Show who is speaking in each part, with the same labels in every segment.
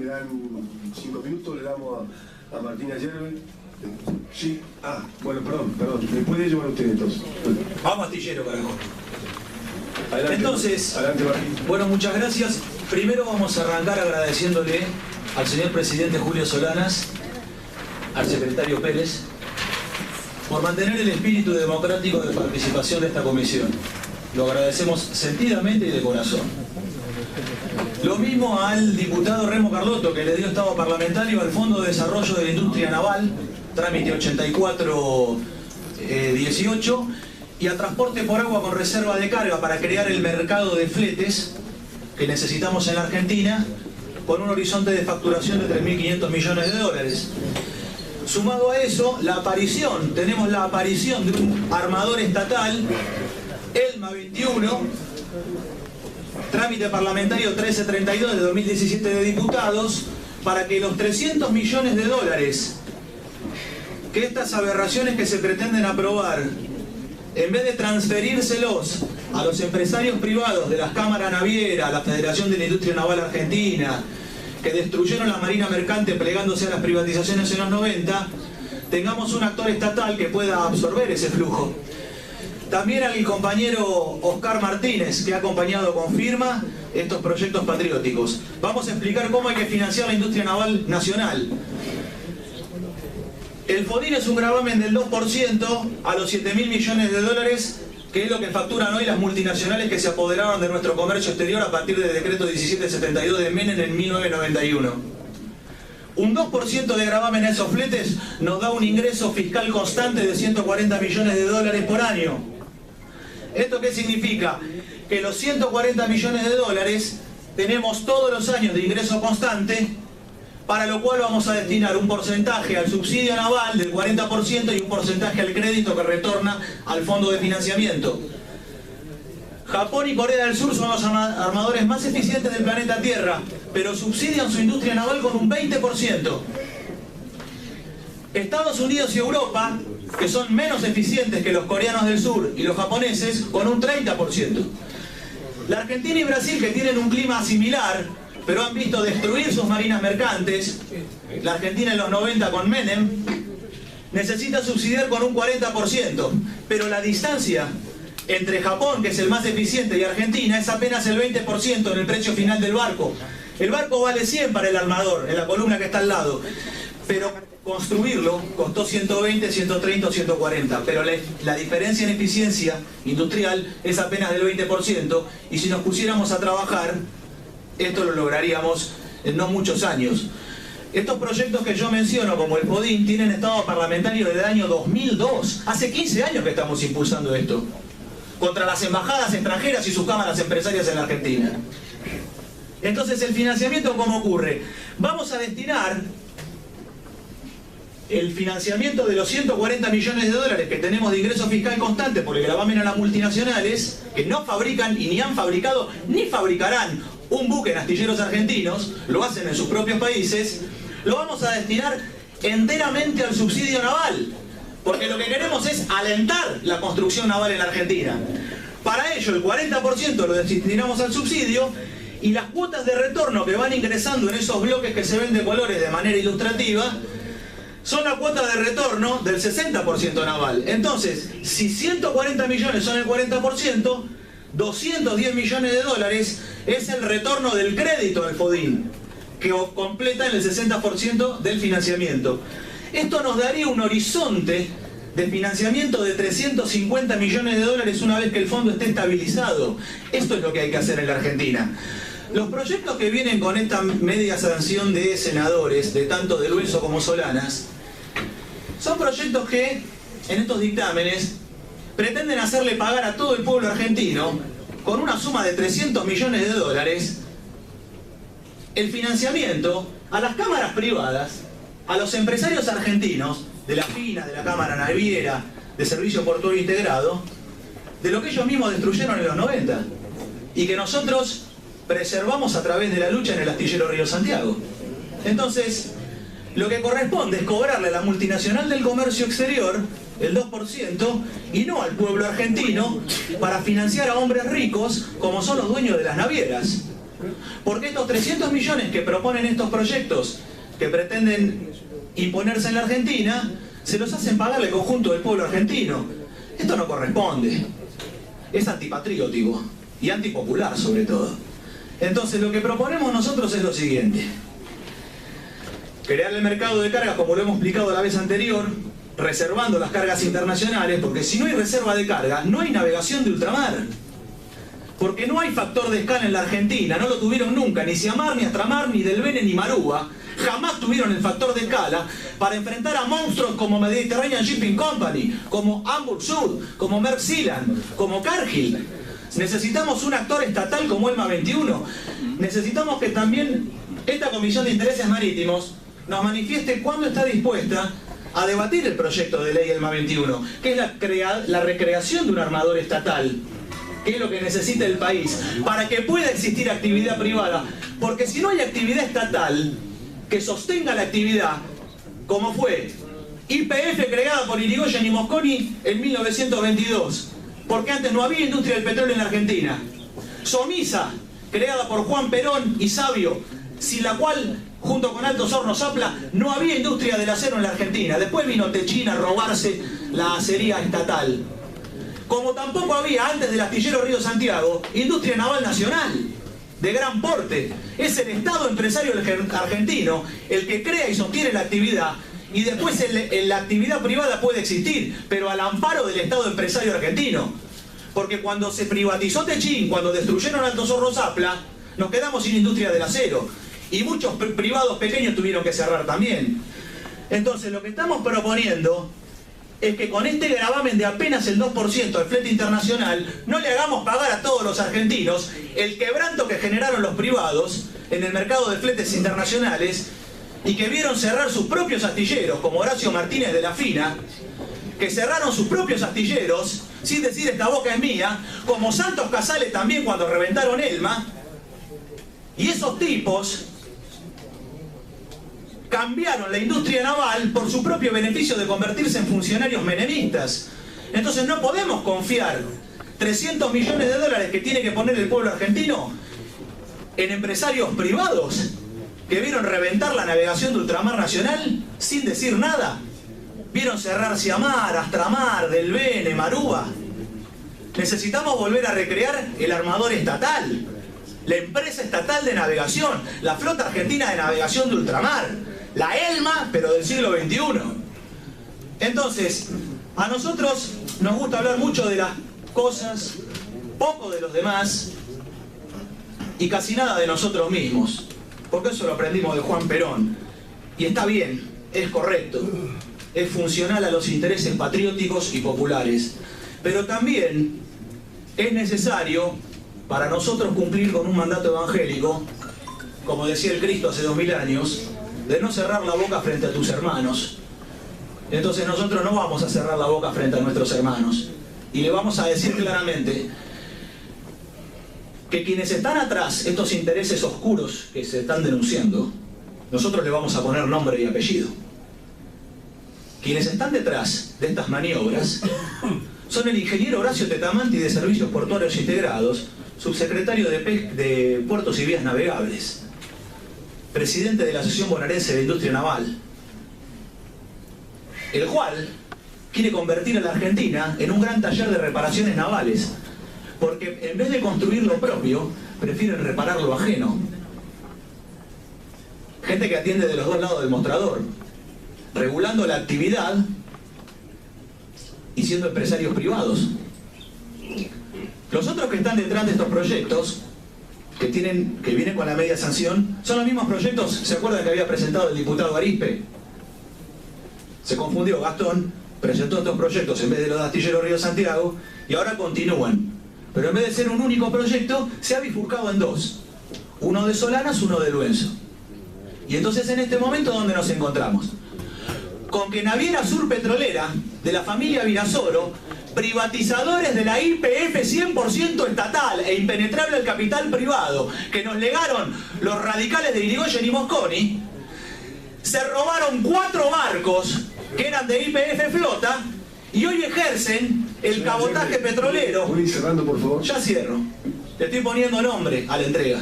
Speaker 1: dan 5 minutos, le damos a Martín Ayerbe. Sí, bueno, perdón, me puede llevar usted entonces.
Speaker 2: Vamos, astillero, carajo.
Speaker 1: Adelante,
Speaker 2: entonces,
Speaker 1: adelante, Martín.
Speaker 2: Bueno, muchas gracias. Primero vamos a arrancar agradeciéndole al señor presidente Julio Solanas, al secretario Pérez, por mantener el espíritu democrático de participación de esta comisión. Lo agradecemos sentidamente y de corazón. Lo mismo al diputado Remo Carlotto, que le dio estado parlamentario al Fondo de Desarrollo de la Industria Naval, trámite 8418, y a transporte por agua con reserva de carga para crear el mercado de fletes que necesitamos en la Argentina, con un horizonte de facturación de 3.500 millones de dólares. Sumado a eso, tenemos la aparición de un armador estatal, ELMA 21, trámite parlamentario 1332 de 2017 de diputados, para que los 300 millones de dólares que estas aberraciones que se pretenden aprobar, en vez de transferírselos a los empresarios privados de las cámaras navieras, la Federación de la Industria Naval Argentina, que destruyeron la marina mercante plegándose a las privatizaciones en los 90, tengamos un actor estatal que pueda absorber ese flujo. También al compañero Oscar Martínez, que ha acompañado con firma estos proyectos patrióticos. Vamos a explicar cómo hay que financiar la industria naval nacional. El FODIN es un gravamen del 2% a los 7.000 millones de dólares, que es lo que facturan hoy las multinacionales que se apoderaron de nuestro comercio exterior a partir del decreto 1772 de Menem en 1991. Un 2% de gravamen a esos fletes nos da un ingreso fiscal constante de 140 millones de dólares por año. ¿Esto qué significa? Que los 140 millones de dólares tenemos todos los años de ingreso constante, para lo cual vamos a destinar un porcentaje al subsidio naval del 40% y un porcentaje al crédito que retorna al fondo de financiamiento. Japón y Corea del Sur son los armadores más eficientes del planeta Tierra, pero subsidian su industria naval con un 20%. Estados Unidos y Europa, que son menos eficientes que los coreanos del sur y los japoneses, con un 30%. La Argentina y Brasil, que tienen un clima similar, pero han visto destruir sus marinas mercantes, la Argentina en los 90 con Menem, necesita subsidiar con un 40%, pero la distancia entre Japón, que es el más eficiente, y Argentina es apenas el 20% en el precio final del barco. El barco vale 100 para el armador, en la columna que está al lado, pero construirlo costó 120, 130 o 140, pero la diferencia en eficiencia industrial es apenas del 20%, y si nos pusiéramos a trabajar, esto lo lograríamos en no muchos años. Estos proyectos que yo menciono, como el FODIN, tienen estado parlamentario desde el año 2002. Hace 15 años que estamos impulsando esto, contra las embajadas extranjeras y sus cámaras empresarias en la Argentina. Entonces, ¿el financiamiento cómo ocurre? Vamos a destinar el financiamiento de los 140 millones de dólares que tenemos de ingreso fiscal constante por el gravamen a las multinacionales, que no fabrican y ni han fabricado ni fabricarán un buque en astilleros argentinos, lo hacen en sus propios países, lo vamos a destinar enteramente al subsidio naval, porque lo que queremos es alentar la construcción naval en la Argentina. Para ello, el 40% lo destinamos al subsidio, y las cuotas de retorno que van ingresando en esos bloques que se ven de colores de manera ilustrativa son la cuota de retorno del 60% naval. Entonces, si 140 millones son el 40%, 210 millones de dólares es el retorno del crédito al FODIN, que completa el 60% del financiamiento. Esto nos daría un horizonte de financiamiento de 350 millones de dólares una vez que el fondo esté estabilizado. Esto es lo que hay que hacer en la Argentina. Los proyectos que vienen con esta media sanción de senadores, de tanto de Luenzo como Solanas, son proyectos que, en estos dictámenes, pretenden hacerle pagar a todo el pueblo argentino, con una suma de 300 millones de dólares, el financiamiento a las cámaras privadas, a los empresarios argentinos, de la FINA, de la Cámara Naviera, de Servicio Portuario Integrado, de lo que ellos mismos destruyeron en los 90, y que nosotros preservamos a través de la lucha en el astillero Río Santiago. Entonces, lo que corresponde es cobrarle a la multinacional del comercio exterior el 2% y no al pueblo argentino, para financiar a hombres ricos como son los dueños de las navieras. Porque estos 300 millones que proponen estos proyectos, que pretenden imponerse en la Argentina, se los hacen pagar el conjunto del pueblo argentino. Esto no corresponde. Es antipatriótico y antipopular sobre todo. Entonces lo que proponemos nosotros es lo siguiente: crear el mercado de cargas como lo hemos explicado la vez anterior, reservando las cargas internacionales, porque si no hay reserva de carga, no hay navegación de ultramar. Porque no hay factor de escala en la Argentina, no lo tuvieron nunca, ni Siamar, ni Astramar, ni Del Bene, ni Marúa. Jamás tuvieron el factor de escala para enfrentar a monstruos como Mediterranean Shipping Company, como Hamburg Sud, como Maersk Sealand, como Cargill. Necesitamos un actor estatal como ELMA 21. Necesitamos que también esta Comisión de Intereses Marítimos nos manifieste cuándo está dispuesta a debatir el proyecto de ley ELMA 21, que es la recreación de un armador estatal, que es lo que necesita el país, para que pueda existir actividad privada. Porque si no hay actividad estatal que sostenga la actividad, como fue YPF creada por Irigoyen y Mosconi en 1922, porque antes no había industria del petróleo en la Argentina. Somisa, creada por Juan Perón y Sabio, sin la cual, junto con Altos Hornos Zapla, no había industria del acero en la Argentina. Después vino Techina a robarse la acería estatal. Como tampoco había, antes del astillero Río Santiago, industria naval nacional de gran porte. Es el Estado empresario argentino el que crea y sostiene la actividad, y después la actividad privada puede existir, pero al amparo del Estado empresario argentino. Porque cuando se privatizó Techín, cuando destruyeron Altos Hornos Zapla, nos quedamos sin industria del acero, y muchos privados pequeños tuvieron que cerrar también. Entonces lo que estamos proponiendo es que con este gravamen de apenas el 2% al flete internacional, no le hagamos pagar a todos los argentinos el quebranto que generaron los privados en el mercado de fletes internacionales, y que vieron cerrar sus propios astilleros, como Horacio Martínez de la Fina, que cerraron sus propios astilleros, sin decir esta boca es mía, como Santos Casales también cuando reventaron Elma. Y esos tipos cambiaron la industria naval por su propio beneficio de convertirse en funcionarios menemistas. Entonces no podemos confiar 300 millones de dólares que tiene que poner el pueblo argentino en empresarios privados que vieron reventar la navegación de ultramar nacional sin decir nada. Vieron cerrar Siamar, Astramar, Del Bene, Marúa. Necesitamos volver a recrear el armador estatal, la empresa estatal de navegación, la flota argentina de navegación de ultramar, la ELMA, pero del siglo XXI. Entonces, a nosotros nos gusta hablar mucho de las cosas, poco de los demás y casi nada de nosotros mismos, porque eso lo aprendimos de Juan Perón. Y está bien, es correcto, es funcional a los intereses patrióticos y populares, pero también es necesario para nosotros cumplir con un mandato evangélico, como decía el Cristo hace 2000 años, de no cerrar la boca frente a tus hermanos. Entonces nosotros no vamos a cerrar la boca frente a nuestros hermanos, y le vamos a decir claramente que quienes están atrás, estos intereses oscuros que se están denunciando, nosotros le vamos a poner nombre y apellido. Quienes están detrás de estas maniobras son el ingeniero Horacio Tetamanti de Servicios Portuarios Integrados, subsecretario de Puertos y Vías Navegables, presidente de la Asociación Bonaerense de Industria Naval, el cual quiere convertir a la Argentina en un gran taller de reparaciones navales, porque en vez de construir lo propio, prefieren reparar lo ajeno. Gente que atiende de los dos lados del mostrador, regulando la actividad y siendo empresarios privados. Los otros que están detrás de estos proyectos, que vienen con la media sanción, son los mismos proyectos, ¿se acuerdan que había presentado el diputado Arispe? Se confundió, Gastón presentó estos proyectos en vez de los de Astillero Río Santiago, y ahora continúan. Pero en vez de ser un único proyecto, se ha bifurcado en dos. Uno de Solanas, uno de Luenzo. Y entonces en este momento, ¿dónde nos encontramos? Con que Naviera Sur Petrolera, de la familia Virasoro, privatizadores de la YPF 100% estatal e impenetrable al capital privado, que nos legaron los radicales de Irigoyen y Mosconi, se robaron 4 barcos que eran de YPF Flota y hoy ejercen el cabotaje petrolero.
Speaker 1: Voy cerrando, por favor.
Speaker 2: Ya cierro. Le estoy poniendo nombre a la entrega.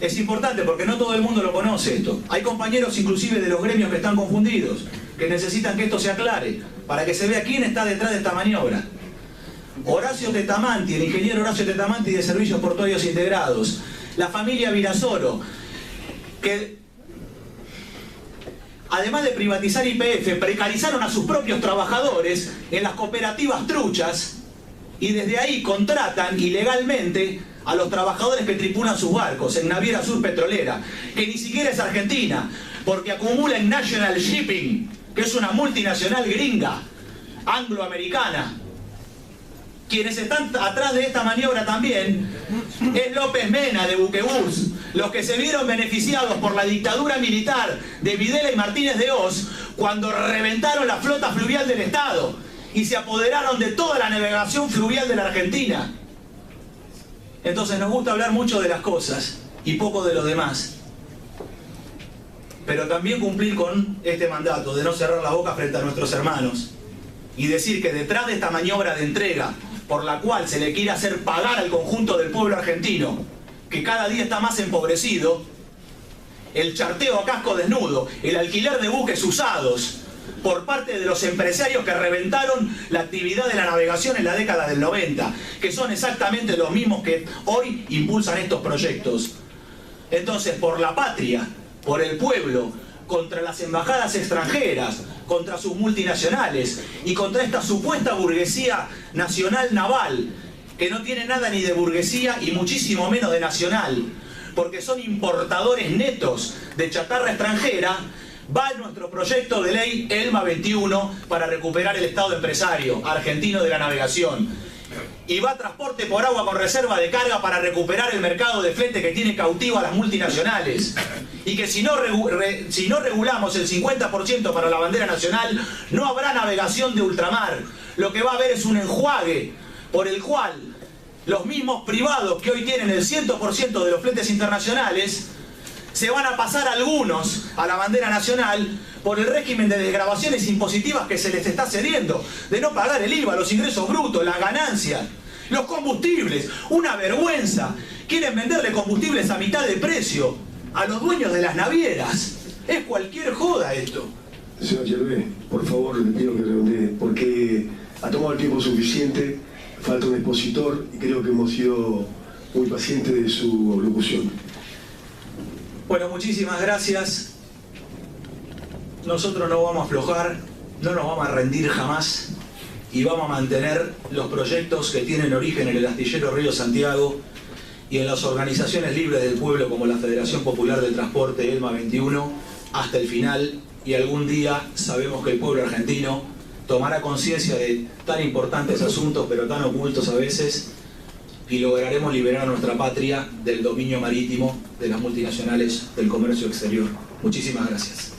Speaker 2: Es importante porque no todo el mundo lo conoce esto. Hay compañeros inclusive de los gremios que están confundidos, que necesitan que esto se aclare, para que se vea quién está detrás de esta maniobra. Horacio Tetamanti, el ingeniero Horacio Tetamanti de Servicios Portuarios Integrados, la familia Virasoro, que además de privatizar YPF, precarizaron a sus propios trabajadores en las cooperativas truchas y desde ahí contratan ilegalmente a los trabajadores que tripulan sus barcos en Naviera Sur Petrolera, que ni siquiera es argentina, porque acumula en National Shipping, que es una multinacional gringa, angloamericana. Quienes están atrás de esta maniobra también es López Mena de Buquebús, los que se vieron beneficiados por la dictadura militar de Videla y Martínez de Hoz cuando reventaron la flota fluvial del Estado y se apoderaron de toda la navegación fluvial de la Argentina. Entonces nos gusta hablar mucho de las cosas y poco de lo demás, pero también cumplir con este mandato de no cerrar la boca frente a nuestros hermanos y decir que detrás de esta maniobra de entrega por la cual se le quiere hacer pagar al conjunto del pueblo argentino, que cada día está más empobrecido, el charteo a casco desnudo, el alquiler de buques usados por parte de los empresarios que reventaron la actividad de la navegación en la década del 90, que son exactamente los mismos que hoy impulsan estos proyectos. Entonces, por la patria, por el pueblo, contra las embajadas extranjeras, contra sus multinacionales y contra esta supuesta burguesía nacional naval, que no tiene nada ni de burguesía y muchísimo menos de nacional, porque son importadores netos de chatarra extranjera, va nuestro proyecto de ley ELMA 21 para recuperar el Estado empresario argentino de la navegación. Y va transporte por agua con reserva de carga para recuperar el mercado de flete que tiene cautivo a las multinacionales. Y que si no regulamos el 50% para la bandera nacional, no habrá navegación de ultramar. Lo que va a haber es un enjuague por el cual los mismos privados que hoy tienen el 100% de los fletes internacionales se van a pasar algunos a la bandera nacional por el régimen de desgravaciones impositivas que se les está cediendo, de no pagar el IVA, los ingresos brutos, las ganancias, los combustibles, una vergüenza. Quieren venderle combustibles a mitad de precio a los dueños de las navieras. Es cualquier joda esto.
Speaker 1: Señor Gervé, por favor, le pido que redondee, porque ha tomado el tiempo suficiente, falta un expositor y creo que hemos sido muy pacientes de su locución.
Speaker 2: Bueno, muchísimas gracias. Nosotros no vamos a aflojar, no nos vamos a rendir jamás y vamos a mantener los proyectos que tienen origen en el astillero Río Santiago y en las organizaciones libres del pueblo como la Federación Popular del Transporte ELMA 21 hasta el final, y algún día sabemos que el pueblo argentino tomará conciencia de tan importantes asuntos pero tan ocultos a veces, y lograremos liberar a nuestra patria del dominio marítimo de las multinacionales del comercio exterior. Muchísimas gracias.